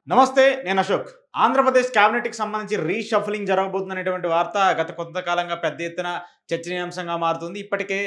నమస్తే నేను అశోక్. ఆంధ్రప్రదేశ్ క్యాబినెట్‌కి సంబంధించి రీషఫలింగ్ జరగబోతుందనేటువంటి వార్త గత కొంతకాలంగా పెద్ద ఎత్తున చర్చనీయాంశంగా మారుతుంది. ఇప్పటికే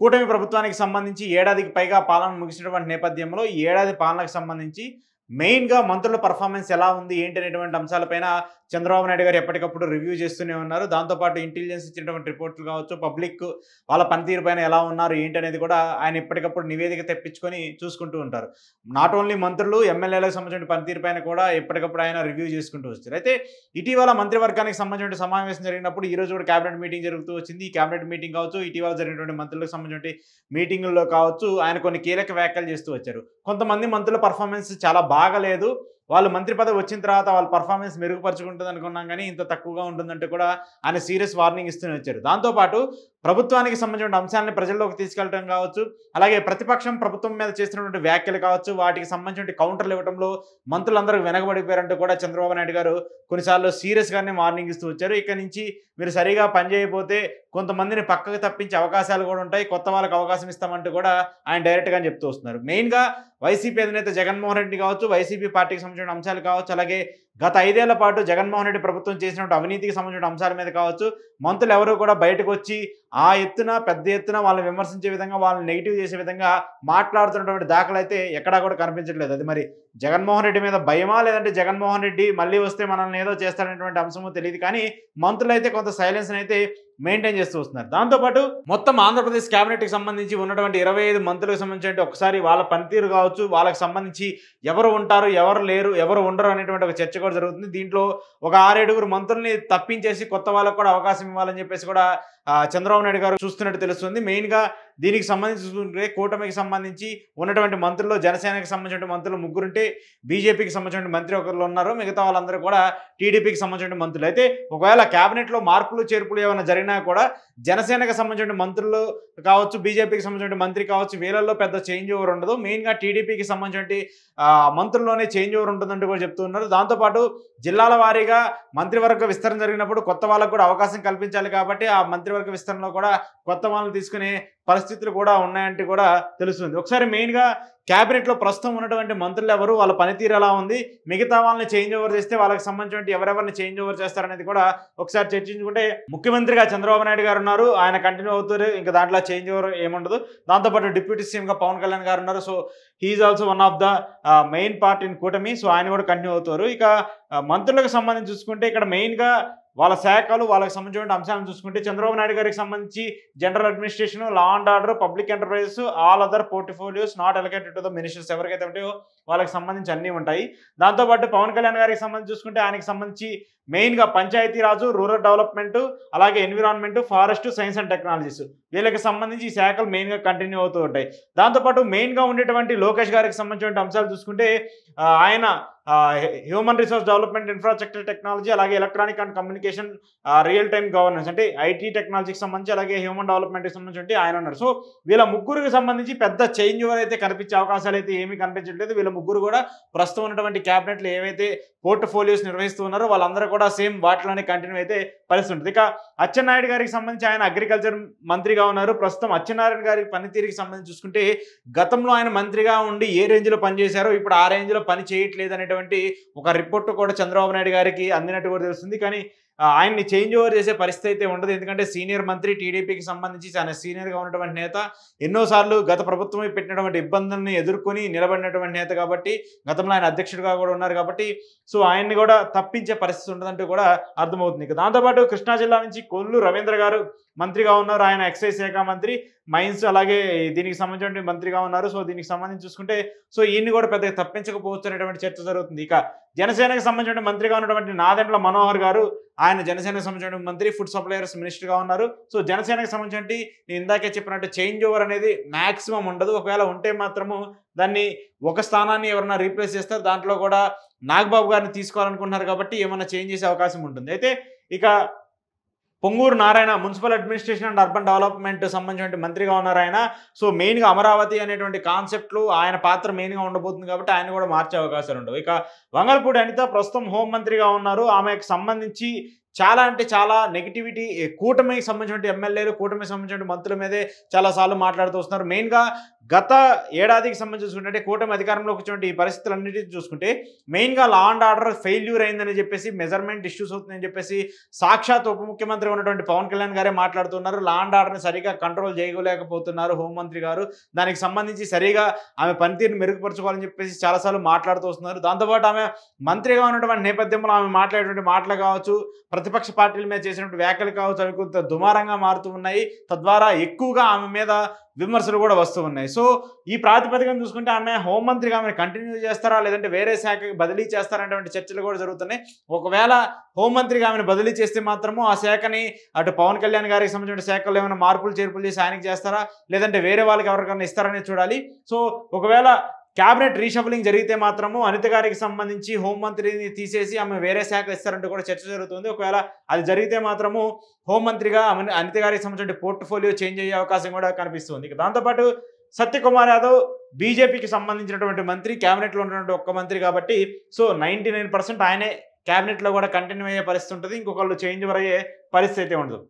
కూటమి ప్రభుత్వానికి సంబంధించి ఏడాదికి పైగా పాలన ముగిసినటువంటి నేపథ్యంలో ఈ ఏడాది పాలనకు సంబంధించి మెయిన్‌గా మంత్రుల పెర్ఫార్మెన్స్ ఎలా ఉంది ఏంటి అనేటువంటి అంశాలపైన చంద్రబాబు నాయుడు గారు ఎప్పటికప్పుడు రివ్యూ చేస్తూనే ఉన్నారు. దాంతో పాటు ఇంటెలిజెన్స్ ఇచ్చినటువంటి రిపోర్ట్‌లు కావచ్చు, పబ్లిక్ వాళ్ళ పనితీరు పైన ఎలా ఉన్నారు ఏంటి అనేది కూడా ఆయన ఎప్పటికప్పుడు నివేదిక తెప్పించుకొని చూసుకుంటూ ఉంటారు. నాట్ ఓన్లీ మంత్రులు, ఎమ్మెల్యేలకు సంబంధించిన పనితీరు పైన కూడా ఎప్పటికప్పుడు ఆయన రివ్యూ చేసుకుంటూ వచ్చారు. అయితే ఇటీవల మంత్రివర్గానికి సంబంధించిన సమావేశం జరిగినప్పుడు ఈ రోజు కూడా క్యాబినెట్ మీటింగ్ జరుగుతూ వచ్చింది. ఈ క్యాబినెట్ మీటింగ్ కావచ్చు, ఇటీవల జరిగినటువంటి మంత్రులకు సంబంధించిన మీటింగుల్లో కావచ్చు, ఆయన కొన్ని కీలక వ్యాఖ్యలు చేస్తూ వచ్చారు. కొంతమంది మంత్రుల పర్ఫార్మెన్స్ చాలా బాగలేదు. వాళ్ళు మంత్రి పదవి వచ్చిన తర్వాత వాళ్ళ పర్ఫార్మెన్స్ మెరుగుపరుచుకుంటుంది అనుకున్నాం కానీ ఇంత తక్కువగా ఉంటుందంటే కూడా ఆయన సీరియస్ వార్నింగ్ ఇస్తూనే వచ్చారు. దాంతోపాటు ప్రభుత్వానికి సంబంధించిన అంశాలను ప్రజల్లోకి తీసుకెళ్ళడం కావచ్చు, అలాగే ప్రతిపక్షం ప్రభుత్వం మీద చేసినటువంటి వ్యాఖ్యలు కావచ్చు, వాటికి సంబంధించిన కౌంటర్లు ఇవ్వడంలో మంత్రులందరూ వెనకబడిపోయారంటూ కూడా చంద్రబాబు నాయుడు గారు కొన్నిసార్లు సీరియస్గానే వార్నింగ్ ఇస్తూ వచ్చారు. ఇక్కడి నుంచి మీరు సరిగా పనిచేయకపోతే కొంతమందిని పక్కకు తప్పించే అవకాశాలు కూడా ఉంటాయి, కొత్త వాళ్ళకి అవకాశం ఇస్తామంటూ కూడా ఆయన డైరెక్ట్గా చెప్తూ వస్తున్నారు. మెయిన్గా వైసీపీ అధినేత జగన్మోహన్ రెడ్డి కావచ్చు, వైసీపీ పార్టీకి సంబంధించిన అంశాలు కావచ్చు, అలాగే గత 5 ఏళ్ల పాటు జగన్మోహన్ రెడ్డి ప్రభుత్వం చేసినటువంటి అవినీతికి సంబంధించిన అంశాల మీద కావచ్చు, మంత్రులు ఎవరు కూడా బయటకు వచ్చి ఆ ఎత్తున పెద్ద ఎత్తున వాళ్ళని విమర్శించే విధంగా, వాళ్ళని నెగిటివ్ చేసే విధంగా మాట్లాడుతున్నటువంటి దాఖలు అయితే ఎక్కడా కూడా కనిపించట్లేదు. అది మరి జగన్మోహన్ రెడ్డి మీద భయమా, లేదంటే జగన్మోహన్ రెడ్డి మళ్ళీ వస్తే మనల్ని ఏదో చేస్తారనేటువంటి అంశమో తెలియదు. కానీ మంత్రులు అయితే కొంత సైలెన్స్ అయితే మెయింటైన్ చేస్తూ వస్తున్నారు. దాంతోపాటు మొత్తం ఆంధ్రప్రదేశ్ క్యాబినెట్కి సంబంధించి ఉన్నటువంటి 25 మంత్రులకు సంబంధించి ఒకసారి వాళ్ళ పనితీరు కావచ్చు, వాళ్ళకి సంబంధించి ఎవరు ఉంటారు, ఎవరు లేరు, ఎవరు ఉండరు అనేటువంటి ఒక చర్చ కూడా జరుగుతుంది. దీంట్లో ఒక 6-7 మంత్రుల్ని తప్పించేసి కొత్త వాళ్ళకు కూడా అవకాశం ఇవ్వాలని చెప్పేసి కూడా చంద్రబాబు నాయుడు గారు చూస్తున్నట్టు తెలుస్తుంది. మెయిన్గా దీనికి సంబంధించి చూసుకుంటే కూటమికి సంబంధించి ఉన్నటువంటి మంత్రుల్లో జనసేనకి సంబంధించిన మంత్రులు 3 ఉంటే, బీజేపీకి సంబంధించిన మంత్రి ఒకరు ఉన్నారు. మిగతా వాళ్ళందరూ కూడా టీడీపీకి సంబంధించిన మంత్రులు. అయితే ఒకవేళ క్యాబినెట్లో మార్పులు చేర్పులు ఏమైనా జరిగినా కూడా జనసేనకు సంబంధించిన మంత్రులు కావచ్చు, బీజేపీకి సంబంధించిన మంత్రి కావచ్చు, వీళ్ళల్లో పెద్ద చేంజ్ ఓవర్ ఉండదు. మెయిన్గా టీడీపీకి సంబంధించిన మంత్రుల్లోనే చేంజ్ ఓవర్ ఉంటుందంటూ కూడా చెప్తూ ఉన్నారు. దాంతోపాటు జిల్లాల వారీగా మంత్రివర్గ విస్తరణ జరిగినప్పుడు కొత్త వాళ్ళకు కూడా అవకాశం కల్పించాలి కాబట్టి ఆ మంత్రివర్గ విస్తరణలో కూడా కొత్త వాళ్ళని తీసుకునే పరిస్థితులు కూడా ఉన్నాయంటే కూడా తెలుస్తుంది. ఒకసారి మెయిన్గా క్యాబినెట్లో ప్రస్తుతం ఉన్నటువంటి మంత్రులు ఎవరు, వాళ్ళ పనితీరు ఎలా ఉంది, మిగతా వాళ్ళని చేంజ్ ఓవర్ చేస్తే వాళ్ళకి సంబంధించిన ఎవరెవరిని చేంజ్ ఓవర్ చేస్తారనేది కూడా ఒకసారి చర్చించుకుంటే, ముఖ్యమంత్రిగా చంద్రబాబు నాయుడు గారు ఉన్నారు, ఆయన కంటిన్యూ అవుతారు, ఇంకా దాంట్లో చేంజ్ ఓవర్ ఏముండదు. దాంతోపాటు డిప్యూటీ సీఎంగా పవన్ కళ్యాణ్ గారు ఉన్నారు. So he's also one of the main part in కూటమి. సో ఆయన కూడా కంటిన్యూ అవుతారు. ఇక మంత్రులకు సంబంధించి చూసుకుంటే ఇక్కడ మెయిన్గా వాళ్ళ శాఖలు, వాళ్ళకి సంబంధించిన అంశాలను చూసుకుంటే చంద్రబాబు నాయుడు గారికి సంబంధించి general administration, law and order, public enterprises, all other portfolios not allocated to the ministers ఎవరికైతే ఉంటాయో వాళ్ళకి సంబంధించి అన్నీ ఉంటాయి. దాంతోపాటు పవన్ కళ్యాణ్ గారికి సంబంధించి చూసుకుంటే ఆయనకి సంబంధించి మెయిన్గా పంచాయతీరాజు, రూరల్ డెవలప్మెంట్, అలాగే environment, forest, science and technologies వీళ్ళకి సంబంధించి ఈ శాఖలు మెయిన్గా కంటిన్యూ అవుతూ ఉంటాయి. దాంతోపాటు మెయిన్గా ఉండేటువంటి లోకేష్ గారికి సంబంధించిన అంశాలు చూసుకుంటే ఆయన human resource development, infrastructure technology, అలాగే electronic and communication, real time governance IT ఐటీ టెక్నాలజీకి సంబంధించి, అలాగే హ్యూమన్ డెవలప్మెంట్కి సంబంధించి ఆయన ఉన్నారు. సో వీళ్ళ ముగ్గురికి సంబంధించి పెద్ద చేంజ్ ఓవర్ అయితే కనిపించే అవకాశాలు అయితే ఏమీ కనిపించట్లేదు. వీళ్ళ ముగ్గురు కూడా ప్రస్తుతం ఉన్నటువంటి క్యాబినెట్లు ఏవైతే పోర్ట్ఫోలియోస్ నిర్వహిస్తూ ఉన్నారో వాళ్ళందరూ కూడా సేమ్ వాటిలోనే కంటిన్యూ అయితే పరిస్థితి ఉంటుంది. ఇక అచ్చెన్నాయుడు గారికి సంబంధించి ఆయన అగ్రికల్చర్ మంత్రిగా ఉన్నారు. ప్రస్తుతం అచ్చెన్నారాయణ గారి పనితీరుకి సంబంధించి చూసుకుంటే గతంలో ఆయన మంత్రిగా ఉండి ఏ రేంజ్లో పనిచేశారో ఇప్పుడు ఆ రేంజ్లో పని చేయట్లేదు అనేటువంటి ఒక రిపోర్ట్ కూడా చంద్రబాబు నాయుడు గారికి అందినట్టు కూడా తెలుస్తుంది. కానీ ఆయన్ని చేంజ్ ఓవర్ చేసే పరిస్థితి అయితే ఉండదు. ఎందుకంటే సీనియర్ మంత్రి, టీడీపీకి సంబంధించి ఆయన సీనియర్గా ఉన్నటువంటి నేత, ఎన్నోసార్లు గత ప్రభుత్వం పెట్టినటువంటి ఇబ్బందులను ఎదుర్కొని నిలబడినటువంటి నేత కాబట్టి, గతంలో ఆయన అధ్యక్షుడిగా కూడా ఉన్నారు కాబట్టి సో ఆయన్ని కూడా తప్పించే పరిస్థితి ఉండదంటూ కూడా అర్థమవుతుంది. ఇక దాంతోపాటు కృష్ణా జిల్లా నుంచి కొల్లు రవీంద్ర గారు మంత్రిగా ఉన్నారు. ఆయన ఎక్సైజ్ శాఖ మంత్రి, మైన్స్ అలాగే దీనికి సంబంధించిన మంత్రిగా ఉన్నారు. సో దీనికి సంబంధించి చూసుకుంటే సో ఈయన్ని కూడా పెద్దగా తప్పించకపోవచ్చు అనేటువంటి చర్చ జరుగుతుంది. ఇక జనసేనకు సంబంధించిన మంత్రిగా ఉన్నటువంటి నాదెండ్ల మనోహర్ గారు, ఆయన జనసేనకు సంబంధించిన మంత్రి, ఫుడ్ సప్లయర్స్ మినిస్టర్గా ఉన్నారు. సో జనసేనకు సంబంధించి నేను ఇందాకే చెప్పినట్టు చేంజ్ ఓవర్ అనేది మ్యాక్సిమం ఉండదు. ఒకవేళ ఉంటే మాత్రము దాన్ని ఒక స్థానాన్ని ఎవరైనా రీప్లేస్ చేస్తారు. దాంట్లో కూడా నాగబాబు గారిని తీసుకోవాలనుకుంటున్నారు కాబట్టి ఏమైనా చేంజ్ చేసే అవకాశం ఉంటుంది. అయితే ఇక Ponguru Narayana municipal administration and urban development సంబంధించిన మంత్రిగా ఉన్నారు ఆయన. సో మెయిన్గా అమరావతి అనేటువంటి కాన్సెప్ట్లు ఆయన పాత్ర మెయిన్గా ఉండబోతుంది కాబట్టి ఆయన కూడా మార్చే అవకాశాలు ఉండవు. ఇక వంగల్పూడి అనిత ప్రస్తుతం హోంమంత్రిగా ఉన్నారు. ఆమెకు సంబంధించి చాలా అంటే చాలా నెగిటివిటీ కూటమికి సంబంధించిన ఎమ్మెల్యేలు, కూటమికి సంబంధించిన మంత్రుల మీదే చాలా సార్లు మాట్లాడుతూ వస్తున్నారు. మెయిన్‌గా గత ఏడాదికి సంబంధించి చూసుకుంటే కూటమి అధికారంలోకి వచ్చినటువంటి ఈ పరిస్థితులన్నిటిని చూసుకుంటే మెయిన్‌గా లా అండ్ ఆర్డర్ ఫెయిల్యూర్ అయిందని చెప్పేసి, మెజర్మెంట్ ఇష్యూస్ అవుతున్నాయని చెప్పేసి సాక్షాత్ ఉప ముఖ్యమంత్రి ఉన్నటువంటి పవన్ కళ్యాణ్ గారే మాట్లాడుతున్నారు. లా అండ్ ఆర్డర్‌ని సరిగ్గా కంట్రోల్ చేయలేకపోతున్నారు హోంమంత్రి గారు. దానికి సంబంధించి సరిగా ఆమె పనితీరుని మెరుగుపరుచుకోవాలని చెప్పేసి చాలాసార్లు మాట్లాడుతూ వస్తున్నారు. దాంతోపాటు ఆమె మంత్రిగా ఉన్నటువంటి నేపథ్యంలో ఆమె మాట్లాడేటువంటి మాటలు కావచ్చు, ప్రతిపక్ష పార్టీల మీద చేసినటువంటి వ్యాఖ్యలు కావచ్చు, అవి కొంత దుమారంగా మారుతూ ఉన్నాయి. తద్వారా ఎక్కువగా ఆమె మీద విమర్శలు కూడా వస్తూ ఉన్నాయి. సో ఈ ప్రాతిపదికన చూసుకుంటే ఆమె హోంమంత్రిగా ఆమె కంటిన్యూ చేస్తారా, లేదంటే వేరే శాఖకి బదిలీ చేస్తారనేటువంటి చర్చలు కూడా జరుగుతున్నాయి. ఒకవేళ హోంమంత్రిగా ఆమెను బదిలీ చేస్తే మాత్రము ఆ శాఖని అటు పవన్ కళ్యాణ్ గారికి సంబంధించిన శాఖలో ఏమైనా మార్పులు చేర్పులు చేసి ఆయనకి చేస్తారా, లేదంటే వేరే వాళ్ళకి ఎవరికైనా ఇస్తారనేది చూడాలి. సో ఒకవేళ క్యాబినెట్ రీషఫలింగ్ జరిగితే మాత్రము అనిత గారికి సంబంధించి హోంమంత్రిని తీసేసి ఆమె వేరే శాఖ ఇస్తారంటూ కూడా చర్చ జరుగుతుంది. ఒకవేళ అది జరిగితే మాత్రము హోంమంత్రిగా అనిత గారికి సంబంధించిన పోర్ట్ఫోలియో చేంజ్ అయ్యే అవకాశం కూడా కనిపిస్తుంది. దాంతోపాటు సత్యకుమార్ యాదవ్ బీజేపీకి సంబంధించినటువంటి మంత్రి, క్యాబినెట్లో ఉన్నటువంటి ఒక్క మంత్రి కాబట్టి సో 99% ఆయనే క్యాబినెట్లో కూడా కంటిన్యూ అయ్యే పరిస్థితి ఉంటుంది. ఇంకొకళ్ళు చేంజ్ అయ్యే పరిస్థితి అయితే ఉండదు.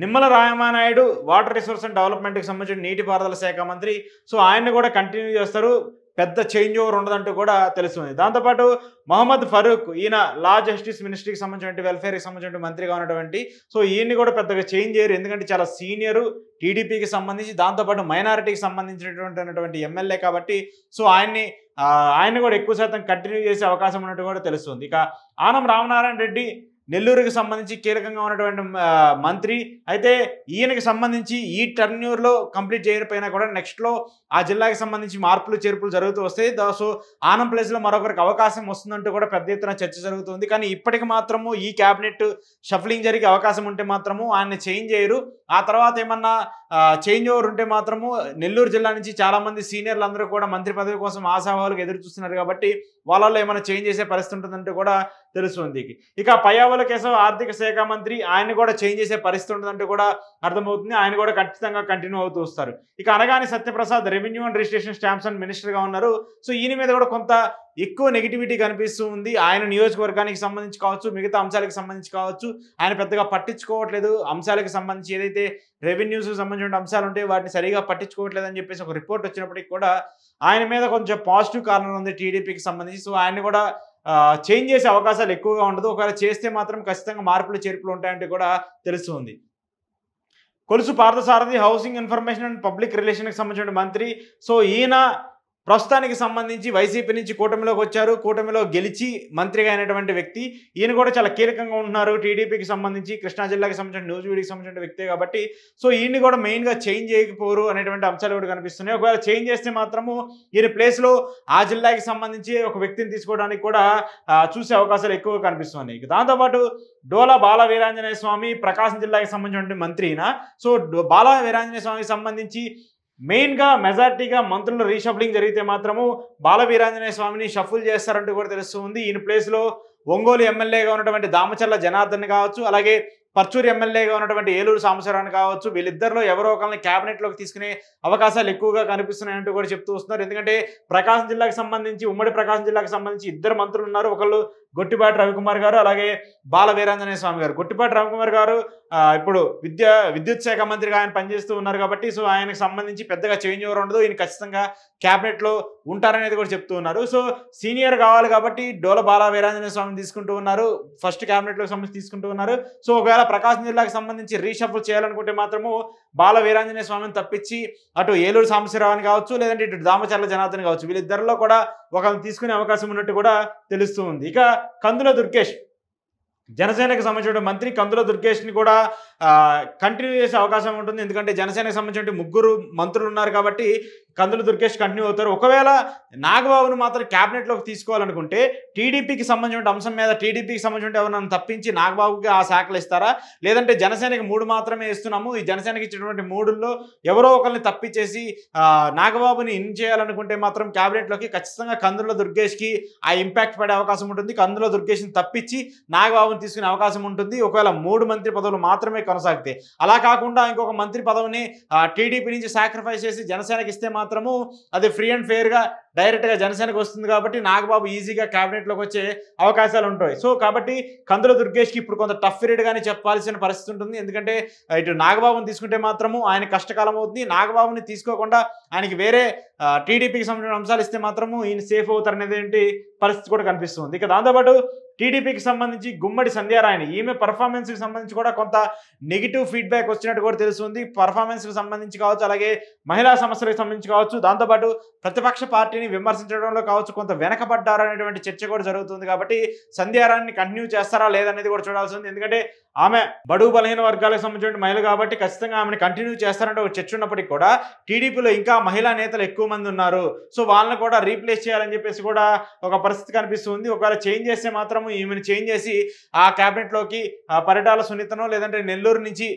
Nimmala Ramanaidu water resource and డెవలప్మెంట్కి సంబంధించిన నీటిపారుదల శాఖ మంత్రి. సో ఆయన్ని కూడా కంటిన్యూ చేస్తారు. పెద్ద చేంజ్ ఓవర్ ఉండదంటూ కూడా తెలుస్తుంది. దాంతోపాటు మహమ్మద్ ఫరూక్, ఈయన లా జస్టిస్ మినిస్ట్రీకి సంబంధించిన వెల్ఫేర్కి సంబంధించిన మంత్రిగా ఉన్నటువంటి, సో ఈయన్ని కూడా పెద్దగా చేంజ్ చేయరు. ఎందుకంటే చాలా సీనియరు టీడీపీకి సంబంధించి, దాంతోపాటు మైనారిటీకి సంబంధించినటువంటి ఎమ్మెల్యే కాబట్టి సో ఆయన్ని కూడా ఎక్కువ శాతం కంటిన్యూ చేసే అవకాశం ఉన్నట్టు కూడా తెలుస్తుంది. ఇక ఆనం రామనారాయణ రెడ్డి నెల్లూరుకి సంబంధించి కీలకంగా ఉన్నటువంటి మంత్రి అయితే, ఈయనకి సంబంధించి ఈ టర్న్యూర్లో కంప్లీట్ చేయకపోయినా కూడా నెక్స్ట్లో ఆ జిల్లాకి సంబంధించి మార్పులు చేర్పులు జరుగుతూ వస్తాయి. సో ఆనం ప్లేస్లో మరొకరికి అవకాశం వస్తుందంటూ కూడా పెద్ద ఎత్తున చర్చ జరుగుతుంది. కానీ ఇప్పటికి మాత్రము ఈ క్యాబినెట్ షఫ్లింగ్ జరిగే అవకాశం ఉంటే మాత్రము ఆయన్ని చేంజ్ చేయరు. ఆ తర్వాత ఏమన్నా చేంజ్ ఓవర్ ఉంటే మాత్రము నెల్లూరు జిల్లా నుంచి చాలామంది సీనియర్లు అందరూ కూడా మంత్రి పదవి కోసం ఆశావాహులకు ఎదురు చూస్తున్నారు కాబట్టి వాళ్ళలో ఏమైనా చేంజ్ చేసే పరిస్థితి ఉంటుందంటూ కూడా తెలుస్తుంది. ఇక పయ్యావుల కేశవ్ ఆర్థిక శాఖ మంత్రి, ఆయన కూడా చేంజ్ చేసే పరిస్థితి ఉంటుందంటూ కూడా అర్థమవుతుంది. ఆయన కూడా ఖచ్చితంగా కంటిన్యూ అవుతూ వస్తారు. ఇక Anagani Satyaprasad revenue and registration stamps and మినిస్టర్గా ఉన్నారు. సో ఈయన మీద కూడా కొంత ఎక్కువ నెగిటివిటీ కనిపిస్తూ ఉంది. ఆయన నియోజకవర్గానికి సంబంధించి కావచ్చు, మిగతా అంశాలకు సంబంధించి కావచ్చు, ఆయన పెద్దగా పట్టించుకోవట్లేదు. అంశాలకు సంబంధించి ఏదైతే రెవెన్యూస్కి సంబంధించిన అంశాలు ఉంటాయి వాటిని సరిగా పట్టించుకోవట్లేదు అని చెప్పేసి ఒక రిపోర్ట్ వచ్చినప్పటికీ కూడా ఆయన మీద కొంచెం పాజిటివ్ కారణం ఉంది టీడీపీకి సంబంధించి. సో ఆయన్ని కూడా చేంజ్ చేసే అవకాశాలు ఎక్కువగా ఉండదు. ఒకవేళ చేస్తే మాత్రం ఖచ్చితంగా మార్పులు చేర్పులు ఉంటాయంటే కూడా తెలుస్తుంది. Kolusu Parthasarathy housing information and public రిలేషన్కి సంబంధించిన మంత్రి. సో ఈయన ప్రస్తుతానికి సంబంధించి వైసీపీ నుంచి కూటమిలోకి వచ్చారు. కూటమిలో గెలిచి మంత్రిగా అయినటువంటి వ్యక్తి. ఈయన కూడా చాలా కీలకంగా ఉంటున్నారు టీడీపీకి సంబంధించి, కృష్ణా జిల్లాకి సంబంధించిన న్యూజివీడికి సంబంధించిన వ్యక్తే కాబట్టి సో ఈయన్ని కూడా మెయిన్గా చేంజ్ చేయకపోరు అనేటువంటి అంశాలు కూడా కనిపిస్తున్నాయి. ఒకవేళ చేంజ్ చేస్తే మాత్రము ఈయన ప్లేస్లో ఆ జిల్లాకి సంబంధించి ఒక వ్యక్తిని తీసుకోవడానికి కూడా చూసే అవకాశాలు ఎక్కువగా కనిపిస్తున్నాయి. దాంతోపాటు డోలా బాల వీరాంజనేయ స్వామి ప్రకాశం జిల్లాకి సంబంధించిన మంత్రి. సో బాల వీరాంజనేయ స్వామికి సంబంధించి మెయిన్గా మెజార్టీగా మంత్రుల రీషఫ్లింగ్ జరిగితే మాత్రము బాల వీరాంజనేయ స్వామిని షఫుల్ చేస్తారంటూ కూడా తెలుస్తుంది. ఈయన ప్లేస్లో ఒంగోలు ఎమ్మెల్యేగా ఉన్నటువంటి దామచర్ల జనార్దన్ కావచ్చు, అలాగే పర్చూరు ఎమ్మెల్యేగా ఉన్నటువంటి ఏలూరు సాంబశివరావు కావచ్చు, వీళ్ళిద్దరిలో ఎవరో ఒకరిని క్యాబినెట్లోకి తీసుకునే అవకాశాలు ఎక్కువగా కనిపిస్తున్నాయంటూ కూడా చెప్తూ వస్తున్నారు. ఎందుకంటే ప్రకాశం జిల్లాకు సంబంధించి, ఉమ్మడి ప్రకాశం జిల్లాకు సంబంధించి ఇద్దరు మంత్రులు ఉన్నారు. ఒకళ్ళు గొట్టిపాటి రవికుమార్ గారు, అలాగే బాల వీరాంజనేయ స్వామి గారు. గొట్టిపాటి రవికుమార్ గారు ఇప్పుడు విద్యుత్ శాఖ మంత్రిగా ఆయన పనిచేస్తూ ఉన్నారు కాబట్టి సో ఆయనకు సంబంధించి పెద్దగా చేంజ్ ఓవర్ ఉండదు. ఈయన ఖచ్చితంగా క్యాబినెట్లో ఉంటారనేది కూడా చెప్తూ ఉన్నారు. సో సీనియర్ కావాలి కాబట్టి డోల బాల వీరాంజనేయ స్వామిని తీసుకుంటూ ఉన్నారు, ఫస్ట్ క్యాబినెట్లోకి సంబంధించి తీసుకుంటూ ఉన్నారు. సో ఒకవేళ ప్రకాశం జిల్లాకు సంబంధించి రీషఫుల్ చేయాలనుకుంటే మాత్రము బాల వీరాంజనేయ స్వామిని తప్పించి అటు ఏలూరు సాంబశివరావుని కావచ్చు, లేదంటే ఇటు దామచర్ల జనార్దన్ కావచ్చు, వీళ్ళిద్దరిలో కూడా ఒకరిని తీసుకునే అవకాశం ఉన్నట్టు కూడా తెలుస్తూ ఉంది. ఇక కందుల దుర్గేష్ జనసేనకు సంబంధించిన మంత్రి, కందుల దుర్గేష్ని కూడా కంటిన్యూ చేసే అవకాశం ఉంటుంది. ఎందుకంటే జనసేనకు సంబంధించిన ముగ్గురు మంత్రులు ఉన్నారు కాబట్టి కందుల దుర్గేష్ కంటిన్యూ అవుతారు. ఒకవేళ నాగబాబును మాత్రం క్యాబినెట్లోకి తీసుకోవాలనుకుంటే టీడీపీకి సంబంధించిన అంశం మీద టీడీపీకి సంబంధించిన ఎవరైనా తప్పించి నాగబాబుకి ఆ శాఖలు ఇస్తారా, లేదంటే జనసేనకి 3 మాత్రమే ఇస్తున్నాము, ఈ జనసేనకి ఇచ్చినటువంటి 3లో ఎవరో ఒకరిని తప్పించేసి నాగబాబుని ఇన్ చేయాలనుకుంటే మాత్రం క్యాబినెట్లోకి ఖచ్చితంగా కందుల దుర్గేష్కి ఆ ఇంపాక్ట్ పడే అవకాశం ఉంటుంది. కందుల దుర్గేష్ని తప్పించి నాగబాబుని తీసుకునే అవకాశం ఉంటుంది ఒకవేళ 3 మంత్రి పదవులు మాత్రమే కొనసాగితే. అలా కాకుండా ఇంకొక మంత్రి పదవిని టీడీపీ నుంచి సాక్రిఫైస్ చేసి జనసేనకి ఇస్తే మాత్రము అది ఫ్రీ అండ్ ఫెయిర్గా డైరెక్ట్గా జనసేనకు వస్తుంది కాబట్టి నాగబాబు ఈజీగా క్యాబినెట్లోకి వచ్చే అవకాశాలు ఉంటాయి. సో కాబట్టి కందుల దుర్గేష్కి ఇప్పుడు కొంత టఫ్ పీరియడ్గానే చెప్పాల్సిన పరిస్థితి ఉంటుంది. ఎందుకంటే ఇటు నాగబాబుని తీసుకుంటే మాత్రము ఆయన కష్టకాలం అవుతుంది. నాగబాబుని తీసుకోకుండా ఆయనకి వేరే టీడీపీకి సంబంధించిన అంశాలు ఇస్తే మాత్రము ఈయన సేఫ్ అవుతారు అనేది పరిస్థితి కూడా కనిపిస్తుంది. ఇక దాంతోపాటు టీడీపీకి సంబంధించి గుమ్మడి సంధ్యారాయణ ఈమె పర్ఫార్మెన్స్కి సంబంధించి కూడా కొంత నెగిటివ్ ఫీడ్బ్యాక్ వచ్చినట్టు కూడా తెలుస్తుంది. పర్ఫార్మెన్స్కి సంబంధించి కావచ్చు, అలాగే మహిళా సమస్యలకు సంబంధించి కావచ్చు, దాంతోపాటు ప్రతిపక్ష పార్టీని విమర్శించడంలో కావచ్చు కొంత వెనకబడ్డారు అనేటువంటి చర్చ కూడా జరుగుతుంది. కాబట్టి సంధ్యారాయణని కంటిన్యూ చేస్తారా లేదనేది కూడా చూడాల్సి ఉంది. ఎందుకంటే ఆమె బడుగు బలహీన వర్గాలకు సంబంధించిన మహిళ కాబట్టి ఖచ్చితంగా ఆమెను కంటిన్యూ చేస్తారంటే ఒక చర్చ ఉన్నప్పటికీ కూడా టీడీపీలో ఇంకా మహిళా నేతలు ఎక్కువ మంది ఉన్నారు. సో వాళ్ళని కూడా రీప్లేస్ చేయాలని చెప్పేసి కూడా ఒక పరిస్థితి కనిపిస్తుంది. ఒకవేళ చేంజ్ చేస్తే మాత్రం ఈమెను చేంజ్ చేసి ఆ క్యాబినెట్లోకి పరిటాల సునీతనో లేదంటే నెల్లూరు నుంచి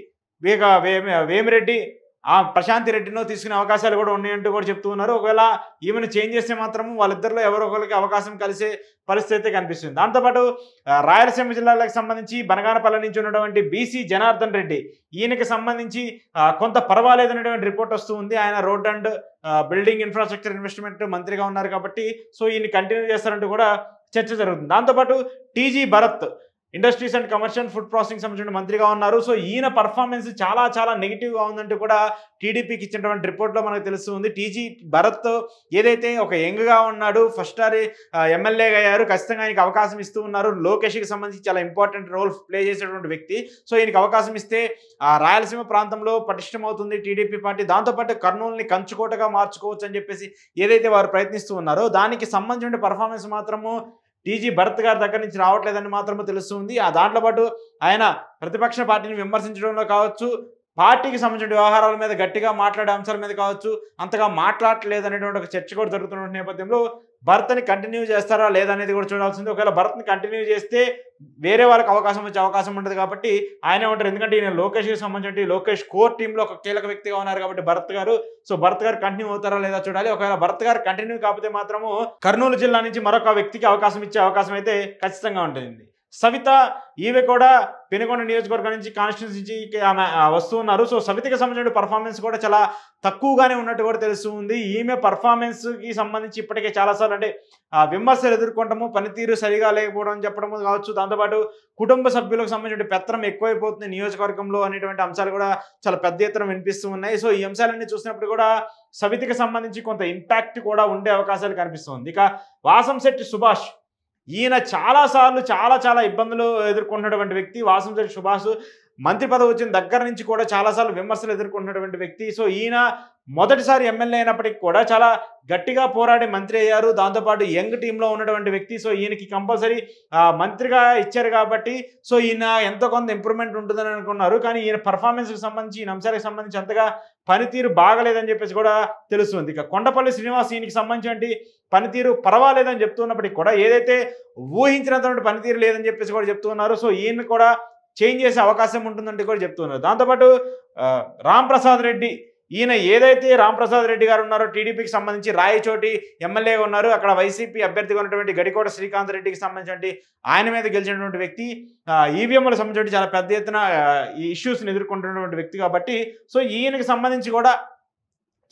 వేమిరెడ్డి ప్రశాంతి రెడ్డినో తీసుకునే అవకాశాలు కూడా ఉన్నాయంటూ కూడా చెప్తూ ఉన్నారు. ఒకవేళ ఈమెను చేంజ్ చేస్తే మాత్రం వాళ్ళిద్దరిలో ఎవరో ఒకరికి అవకాశం కలిసే పరిస్థితి అయితే కనిపిస్తుంది. దాంతోపాటు రాయలసీమ జిల్లాలకు సంబంధించి బనగానపల్లి నుంచి ఉన్నటువంటి బీసీ జనార్దన్ రెడ్డి ఈయనకి సంబంధించి కొంత పర్వాలేదనేటువంటి రిపోర్ట్ వస్తూ ఉంది. ఆయన road and building infrastructure investment మంత్రిగా ఉన్నారు కాబట్టి సో ఈయన కంటిన్యూ చేస్తారంటూ కూడా చర్చ జరుగుతుంది. దాంతోపాటు TG Bharat industries and commercial food processing సంబంధించిన మంత్రిగా ఉన్నారు. సో ఈయన పర్ఫార్మెన్స్ చాలా నెగిటివ్గా ఉందంటూ కూడా టీడీపీకి ఇచ్చినటువంటి రిపోర్ట్లో మనకు తెలుస్తుంది. టీజీ భరత్ ఏదైతే ఒక యంగ్గా ఉన్నాడు, ఫస్ట్ సారి ఎమ్మెల్యేగా అయ్యారు, ఖచ్చితంగా ఆయనకి అవకాశం ఇస్తూ ఉన్నారు. లోకేష్కి సంబంధించి చాలా ఇంపార్టెంట్ రోల్ ప్లే చేసేటువంటి వ్యక్తి. సో ఈయనకి అవకాశం ఇస్తే రాయలసీమ ప్రాంతంలో పటిష్టమవుతుంది టీడీపీ పార్టీ. దాంతోపాటు కర్నూలుని కంచుకోటగా మార్చుకోవచ్చు అని చెప్పేసి ఏదైతే వారు ప్రయత్నిస్తూ ఉన్నారో దానికి సంబంధించిన పర్ఫార్మెన్స్ మాత్రము టీజీ భరత్ గారి దగ్గర నుంచి రావట్లేదని మాత్రమే తెలుస్తుంది. దాంట్లో పాటు ఆయన ప్రతిపక్ష పార్టీని విమర్శించడంలో కావచ్చు, పార్టీకి సంబంధించిన వ్యవహారాల మీద గట్టిగా మాట్లాడే అంశాల మీద కావచ్చు అంతగా మాట్లాడలేదు అనేటువంటి ఒక చర్చ కూడా జరుగుతున్న నేపథ్యంలో భరత్ని కంటిన్యూ చేస్తారా లేదనేది కూడా చూడాల్సింది. ఒకవేళ భరత్ని కంటిన్యూ చేస్తే వేరే వాళ్ళకి అవకాశం వచ్చే అవకాశం ఉంటుంది కాబట్టి ఆయనే ఉంటారు. ఎందుకంటే ఈయన లోకేష్కి సంబంధించి లోకేష్ కోర్ టీంలో ఒక కీలక వ్యక్తిగా ఉన్నారు కాబట్టి భరత్ గారు. సో భరత్ గారు కంటిన్యూ అవుతారా లేదా చూడాలి. ఒకవేళ భరత్ గారు కంటిన్యూ కాకపోతే మాత్రము కర్నూలు జిల్లా నుంచి మరొక వ్యక్తికి అవకాశం ఇచ్చే అవకాశం అయితే ఖచ్చితంగా ఉంటుంది. సవిత ఈమె కూడా పెనుగొండ నియోజకవర్గం నుంచి కాన్స్టిట్యూన్సీకి ఆమె వస్తూ ఉన్నారు. సో సవితకి సంబంధించిన పర్ఫార్మెన్స్ కూడా చాలా తక్కువగానే ఉన్నట్టు కూడా తెలుస్తూ ఉంది. ఈమె పర్ఫార్మెన్స్కి సంబంధించి ఇప్పటికే చాలాసార్లు అంటే విమర్శలు ఎదుర్కొంటాము, పనితీరు సరిగా లేకపోవడం చెప్పడం కావచ్చు, దాంతోపాటు కుటుంబ సభ్యులకు సంబంధించిన పెత్తనం ఎక్కువైపోతుంది నియోజకవర్గంలో అనేటువంటి అంశాలు కూడా చాలా పెద్ద ఎత్తున వినిపిస్తూ ఉన్నాయి. సో ఈ అంశాలన్నీ చూసినప్పుడు కూడా సవితకి సంబంధించి కొంత ఇంపాక్ట్ కూడా ఉండే అవకాశాలు కనిపిస్తుంది. ఇక వాసంశెట్టి సుభాష్ ఈయన చాలాసార్లు చాలా ఇబ్బందులు ఎదుర్కొన్నటువంటి వ్యక్తి. వాసంశెట్టి సుభాష్ మంత్రి పదవి వచ్చిన దగ్గర నుంచి కూడా చాలాసార్లు విమర్శలు ఎదుర్కొన్నటువంటి వ్యక్తి. సో ఈయన మొదటిసారి ఎమ్మెల్యే అయినప్పటికీ కూడా చాలా గట్టిగా పోరాడి మంత్రి అయ్యారు. దాంతోపాటు యంగ్ టీంలో ఉన్నటువంటి వ్యక్తి. సో ఈయనకి కంపల్సరీ మంత్రిగా ఇచ్చారు కాబట్టి సో ఈయన ఎంతో కొంత ఇంప్రూవ్మెంట్ ఉంటుందని అనుకున్నారు. కానీ ఈయన పర్ఫార్మెన్స్కి సంబంధించి ఈయన అంశాలకు సంబంధించి అంతగా పనితీరు బాగలేదని చెప్పేసి కూడా తెలుస్తుంది. ఇక కొండపల్లి శ్రీనివాస్ ఈయనకి సంబంధించి పనితీరు పర్వాలేదని చెప్తున్నప్పటికీ కూడా ఏదైతే ఊహించినంత పనితీరు లేదని చెప్పేసి కూడా చెప్తున్నారు. సో ఈయన కూడా చేంజ్ చేసే అవకాశం ఉంటుందంటే కూడా చెప్తున్నారు. దాంతోపాటు రాంప్రసాద్ రెడ్డి ఈయన ఏదైతే రాంప్రసాద్ రెడ్డి గారు ఉన్నారో టీడీపీకి సంబంధించి రాయచోటి ఎమ్మెల్యేగా ఉన్నారు. అక్కడ వైసీపీ అభ్యర్థిగా ఉన్నటువంటి గడికోట శ్రీకాంత్ రెడ్డికి సంబంధించి ఆయన మీద గెలిచినటువంటి వ్యక్తి. ఈవీఎంలకు సంబంధించి చాలా పెద్ద ఎత్తున ఈ ఇష్యూస్ని ఎదుర్కొంటున్నటువంటి వ్యక్తి కాబట్టి సో ఈయనకి సంబంధించి కూడా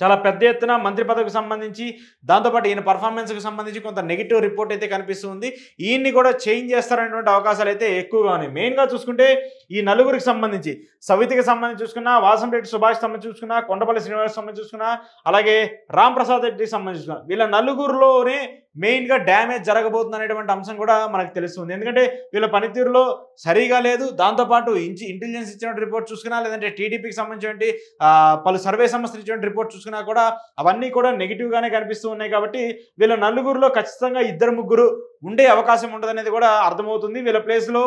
చాలా పెద్ద ఎత్తున మంత్రి పదవికి సంబంధించి దాంతోపాటు ఈయన పర్ఫార్మెన్స్కి సంబంధించి కొంత నెగిటివ్ రిపోర్ట్ అయితే కనిపిస్తుంది. ఈయన్ని కూడా చేంజ్ చేస్తారనేటువంటి అవకాశాలు అయితే ఎక్కువగా ఉన్నాయి. మెయిన్గా చూసుకుంటే ఈ నలుగురికి సంబంధించి సవితకి సంబంధించి చూసుకున్నా, వాసంశెట్టి సుభాష్ సంబంధించి చూసుకున్నా, కొండపల్లి శ్రీనివాస్ సంబంధించి చూసుకున్నా, అలాగే రాంప్రసాద్ రెడ్డికి సంబంధించి చూసుకున్నా, వీళ్ళ నలుగురులోనే మెయిన్గా డ్యామేజ్ జరగబోతుంది అనేటువంటి అంశం కూడా మనకు తెలుస్తుంది. ఎందుకంటే వీళ్ళ పనితీరులో సరిగా లేదు. దాంతోపాటు ఇంటెలిజెన్స్ ఇచ్చిన రిపోర్ట్ చూసుకున్నా, లేదంటే టీడీపీకి సంబంధించిన పలు సర్వే సంస్థలు ఇచ్చిన రిపోర్ట్ చూసుకున్నా కూడా అవన్నీ కూడా నెగిటివ్గానే కనిపిస్తూ ఉన్నాయి. కాబట్టి వీళ్ళ నలుగురులో ఖచ్చితంగా 2-3 ఉండే అవకాశం ఉండదనేది కూడా అర్థమవుతుంది. వీళ్ళ ప్లేస్లో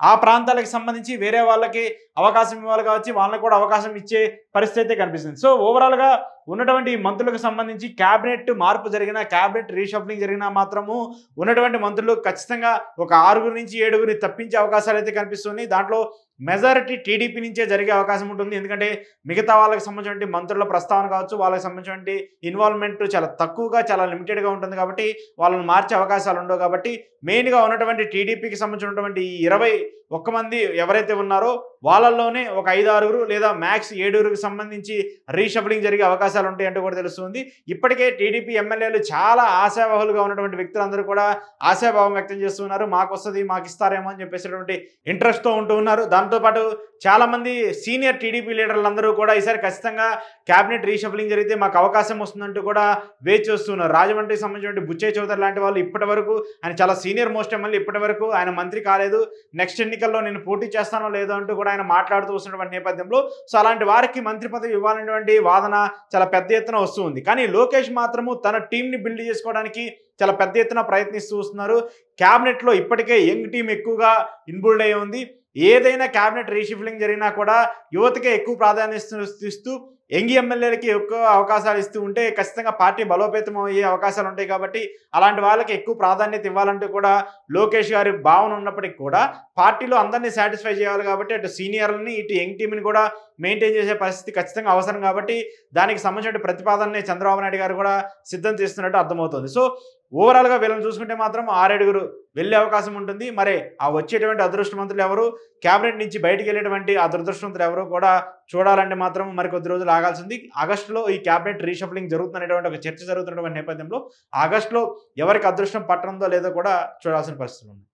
ఆ ప్రాంతాలకు సంబంధించి వేరే వాళ్ళకి అవకాశం ఇవ్వాలి కావచ్చు, వాళ్ళకి కూడా అవకాశం ఇచ్చే పరిస్థితి అయితే కనిపిస్తుంది. సో ఓవరాల్గా ఉన్నటువంటి మంత్రులకు సంబంధించి క్యాబినెట్ మార్పు జరిగినా, క్యాబినెట్ రీషఫ్లింగ్ జరిగినా మాత్రము ఉన్నటువంటి మంత్రులు ఖచ్చితంగా ఒక 6 నుంచి 7 తప్పించే అవకాశాలు అయితే కనిపిస్తున్నాయి. దాంట్లో మెజారిటీ టీడీపీ నుంచే జరిగే అవకాశం ఉంటుంది. ఎందుకంటే మిగతా వాళ్ళకి సంబంధించినటువంటి మంత్రుల ప్రస్తావన కావచ్చు, వాళ్ళకి సంబంధించినటువంటి ఇన్వాల్వ్‌మెంట్ చాలా తక్కువగా, చాలా లిమిటెడ్‌గా ఉంటుంది కాబట్టి వాళ్ళని మార్చే అవకాశాలు ఉండవు కాబట్టి మెయిన్‌గా ఉన్నటువంటి టీడీపీకి సంబంధించినటువంటి ఈ 21 మంది ఎవరైతే ఉన్నారో వాళ్ళల్లోనే ఒక 5, 6 లేదా మ్యాక్స్ 7కి సంబంధించి రీషఫలింగ్ జరిగే అవకాశాలు ఉంటాయంటూ కూడా తెలుస్తుంది. ఇప్పటికే టీడీపీ ఎమ్మెల్యేలు చాలా ఆశావహులుగా ఉన్నటువంటి వ్యక్తులందరూ కూడా ఆశాభావం వ్యక్తం చేస్తున్నారు. మాకొస్తది, మాకిస్తారేమో అని చెప్పేసినటువంటి ఇంట్రెస్ట్‌తో ఉంటూ ఉన్నారు. దాంతోపాటు చాలామంది సీనియర్ టీడీపీ లీడర్లందరూ కూడా ఈసారి ఖచ్చితంగా క్యాబినెట్ రీషఫలింగ్ జరిగితే మాకు అవకాశం వస్తుందంటూ కూడా వేచి చూస్తున్నారు. రాజమండ్రికి సంబంధించినటువంటి బుచ్చయ్య చౌదరి లాంటి వాళ్ళు ఇప్పటివరకు, ఆయన చాలా సీనియర్ మోస్ట్ ఎమ్మెల్యే, ఇప్పటివరకు ఆయన మంత్రి కాలేదు, నెక్స్ట్ ఎన్నికల్లో నేను పోటీ చేస్తానో లేదో అంటూ కూడా ఆయన మాట్లాడుతూ వస్తున్నటువంటి నేపథ్యంలో సో అలాంటి వారికి మంత్రి పదవి ఇవ్వాలనేటువంటి వాదన చాలా పెద్ద ఎత్తున వస్తూ ఉంది. కానీ లోకేష్ మాత్రము తన టీంని బిల్డ్ చేసుకోవడానికి చాలా పెద్ద ఎత్తున ప్రయత్నిస్తూ వస్తున్నారు. క్యాబినెట్లో ఇప్పటికే యంగ్ టీం ఎక్కువగా ఇన్వాల్వ్ అయి ఉంది. ఏదైనా క్యాబినెట్ రీషఫలింగ్ జరిగినా కూడా యువతకే ఎక్కువ ప్రాధాన్యత ఇస్తూ యంగ్ ఎమ్మెల్యేలకి ఎక్కువ అవకాశాలు ఇస్తూ ఉంటే ఖచ్చితంగా పార్టీ బలోపేతం అయ్యే అవకాశాలు ఉంటాయి కాబట్టి అలాంటి వాళ్ళకి ఎక్కువ ప్రాధాన్యత ఇవ్వాలంటూ కూడా లోకేష్ గారి భావన ఉన్నప్పటికీ కూడా పార్టీలో అందరినీ సాటిస్ఫై చేయాలి కాబట్టి అటు సీనియర్లని ఇటు యంగ్ టీంని కూడా మెయింటైన్ చేసే పరిస్థితి ఖచ్చితంగా అవసరం కాబట్టి దానికి సంబంధించిన ప్రతిపాదనని చంద్రబాబు నాయుడు గారు కూడా సిద్ధం చేస్తున్నట్టు అర్థమవుతుంది. సో ఓవరాల్గా వీళ్ళని చూసుకుంటే మాత్రం 6 వెళ్ళే అవకాశం ఉంటుంది. మరి ఆ వచ్చేటువంటి అదృష్టవంతులు ఎవరు, క్యాబినెట్ నుంచి బయటికి వెళ్ళేటువంటి ఆ దురదృష్టవంతులు ఎవరు కూడా చూడాలంటే మాత్రం మరి కొద్ది రోజులు ఆగాల్సింది. ఆగస్టులో ఈ క్యాబినెట్ రీషఫలింగ్ జరుగుతున్నటువంటి ఒక చర్చ జరుగుతున్నటువంటి నేపథ్యంలో ఆగస్టులో ఎవరికి అదృష్టం పట్టనుందో లేదో కూడా చూడాల్సిన పరిస్థితి ఉంది.